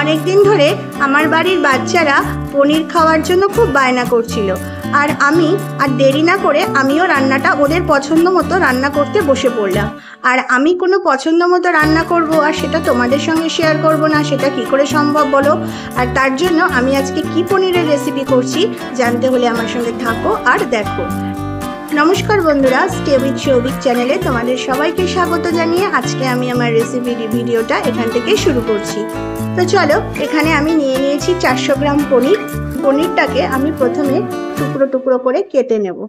অনেক দিন ধরে আমার বাড়ির বাচ্চারা পনির খাওয়ার জন্য খুব বায়না করছিল, আর আমি আর দেরি না করে আমিও রান্নাটা ওদের পছন্দ মতো রান্না করতে বসে পড়লাম। আর আমি কোনো পছন্দ মতো রান্না করব আর সেটা তোমাদের সঙ্গে শেয়ার করব না, সেটা কি করে সম্ভব বলো? আর তার জন্য আমি আজকে কি পনিরের রেসিপি করছি জানতে হলে আমার সঙ্গে থাকো আর দেখো। নমস্কার বন্ধুরা, স্টে উইথ সৌভিক চ্যানেলে তোমাদের সবাইকে স্বাগত জানিয়ে আজকে আমি আমার রেসিপি ভিডিওটা এখান থেকে শুরু করছি। তো চলো, এখানে আমি নিয়ে নিয়েছি 400 গ্রাম পনির। পনিরটাকে আমি প্রথমে টুকরো টুকরো করে কেটে নেব।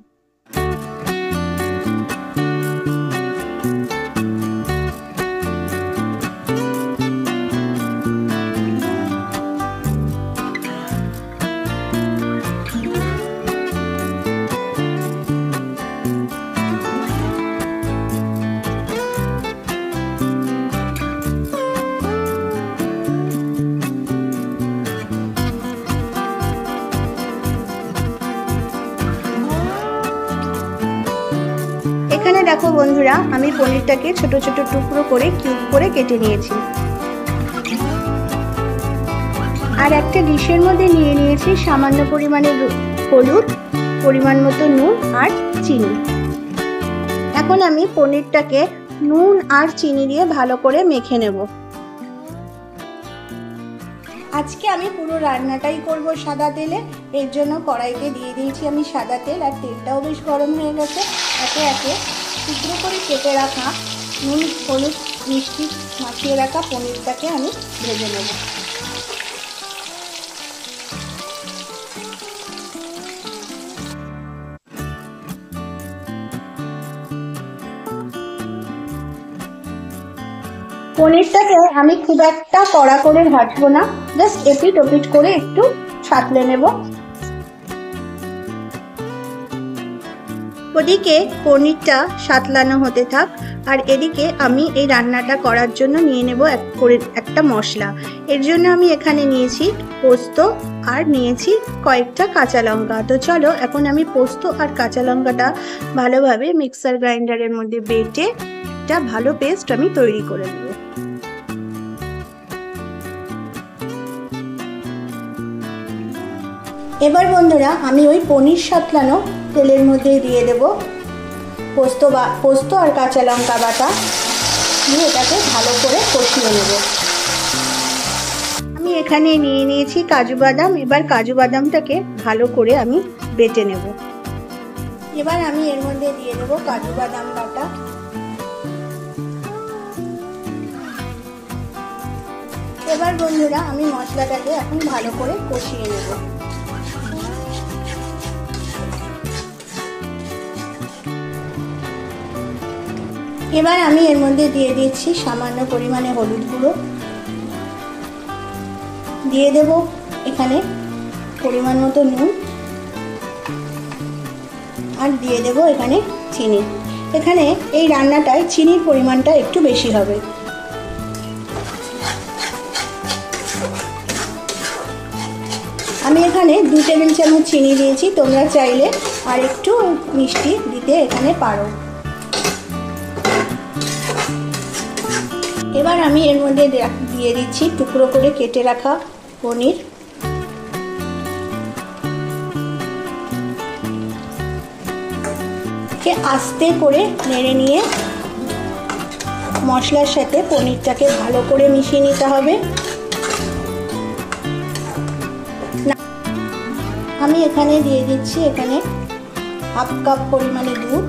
এখানে দেখো বন্ধুরা, আমি পনিরটাকে ছোট ছোট টুকরো করে কিউব করে কেটে নিয়েছি। আর একটা ডিশের মধ্যে নিয়ে নিয়েছি সামান্য পরিমাণে হলুদ, পরিমাণ মতো নুন আর চিনি। এখন আমি পনিরটাকে নুন আর চিনি দিয়ে ভালো করে মেখে নেব। আজকে আমি পুরো রান্নাটাই করব সাদা তেলে। এর জন্য কড়াইতে দিয়ে দিয়েছি আমি সাদা তেল, আর তেলটাও বেশ গরম হয়ে গেছে। একে একে টুকরো করে কেটে রাখা নুন, হলুদ, মিষ্টি মাখিয়ে রাখা পনিরটাকে আমি ভেজে নেব। পনিরটাকে আমি খুব একটা কড়া করে ভাজবো না, জাস্ট এপিট ওপিট করে একটু সাঁতলে নেব। ওদিকে পনিরটা সাঁতলানো হতে থাক, আর এদিকে আমি এই রান্নাটা করার জন্য নিয়ে নেব একটা মশলা। এর জন্য আমি এখানে নিয়েছি পোস্ত আর নিয়েছি কয়েকটা কাঁচা লঙ্কা। তো চলো, এখন আমি পোস্ত আর কাঁচা লঙ্কাটা ভালোভাবে মিক্সার গ্রাইন্ডারের মধ্যে বেটে একটা ভালো পেস্ট আমি তৈরি করে নেব। এবার বন্ধুরা, আমি ওই পনির সাঁতলানো তেলের মধ্যে দিয়ে দেব পোস্ত আর কাঁচা লঙ্কা বাটা, দিয়ে এটাকে ভালো করে কষিয়ে নেব। আমি এখানে নিয়ে নিয়েছি কাজু বাদাম। এবার কাজু বাদামটাকে ভালো করে আমি বেটে নেব। এবার আমি এর মধ্যে দিয়ে দেব কাজু বাদাম বাটা। এবার বন্ধুরা, আমি মশলাটাকে এখন ভালো করে কষিয়ে নেব। এবার আমি এর মধ্যে দিয়ে দিচ্ছি সামান্য পরিমাণে হলুদ গুঁড়ো, দিয়ে দেব এখানে পরিমাণ মতো নুন, আর দিয়ে দেব এখানে চিনি। এখানে এই রান্নাটায় চিনির পরিমাণটা একটু বেশি হবে। আমি এখানে 2 টেবিল চামচ চিনি দিয়েছি, তোমরা চাইলে আর একটু মিষ্টি দিতে এখানে পারো। এবার আমি এর মধ্যে দিয়ে দিচ্ছি টুকরো করে কেটে রাখা পনির। আস্তে করে নেড়ে নিয়ে মশলার সাথে পনিরটাকে ভালো করে মিশিয়ে নিতে হবে। আমি এখানে দিয়ে দিচ্ছি হাফ কাপ পরিমাণে দুধ।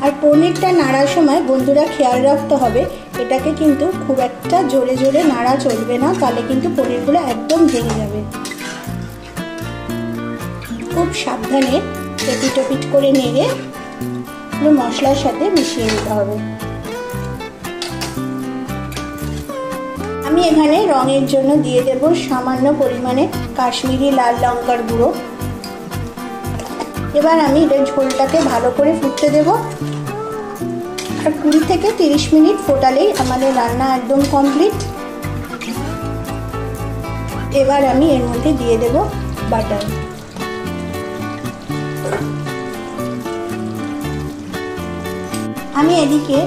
আর পনিরটা নাড়ার সময় বন্ধুরা খেয়াল রাখতে হবে, এটাকে কিন্তু খুব একটা জোরে জোরে নাড়া চলবে না, তাহলে কিন্তু পনিরগুলো একদম ভেঙে যাবে। খুব সাবধানে এপিট ওপিট করে নেড়ে পুরো মশলার সাথে মিশিয়ে নিতে হবে। আমি এখানে রঙের জন্য দিয়ে দেব সামান্য পরিমাণে কাশ্মীরি লাল লঙ্কার গুঁড়ো। এবার আমি এর ঝোলটাকে ভালো করে ফুটতে দেব। আর 20 থেকে 30 মিনিট ফোটালেই আমাদের রান্না একদম কমপ্লিট। এবার আমি এর মধ্যে দিয়ে দেব বাটার। আমি এদিকে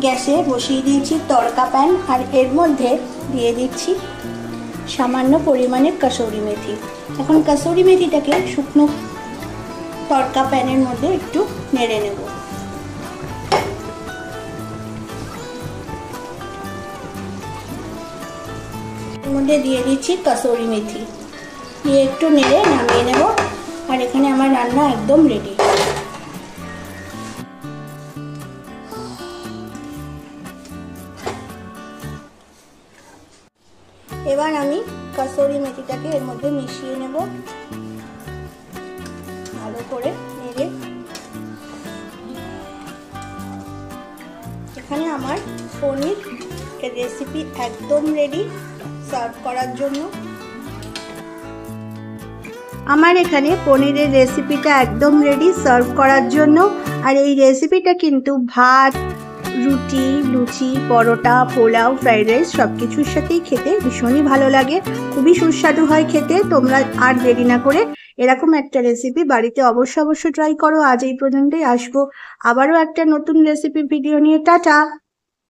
গ্যাসে বসিয়ে দিয়েছি তড়কা প্যান, আর এর মধ্যে দিয়ে দিচ্ছি সামান্য পরিমাণে কাসুরি মেথি। এখন কাসুরি মেথিটাকে শুকনো তড়কা প্যানের মধ্যে একটু নেড়ে নেব। এর মধ্যে দিয়ে দিচ্ছি কাসুরি মেথি, দিয়ে একটু নেড়ে নামিয়ে নেব। আর এখানে আমার রান্না একদম রেডি। এবার আমি কাসুরি মেথিটাকে এর মধ্যে মিশিয়ে নেব, ভালো করে নেড়ে। এখানে আমার পনির রেসিপি একদম রেডি সার্ভ করার জন্য। আমার এখানে পনিরের রেসিপিটা একদম রেডি সার্ভ করার জন্য। আর এই রেসিপিটা কিন্তু ভাত, রুটি, লুচি, পরোটা, পোলাও, ফ্রাইড রাইস সব কিছুর সাথেই খেতে ভীষণই ভালো লাগে, খুবই সুস্বাদু হয় খেতে। তোমরা আর দেরি না করে এরকম একটা রেসিপি বাড়িতে অবশ্যই ট্রাই করো। আজ এই পর্যন্তই, আসবো আবারও একটা নতুন রেসিপি ভিডিও নিয়ে। টাটা।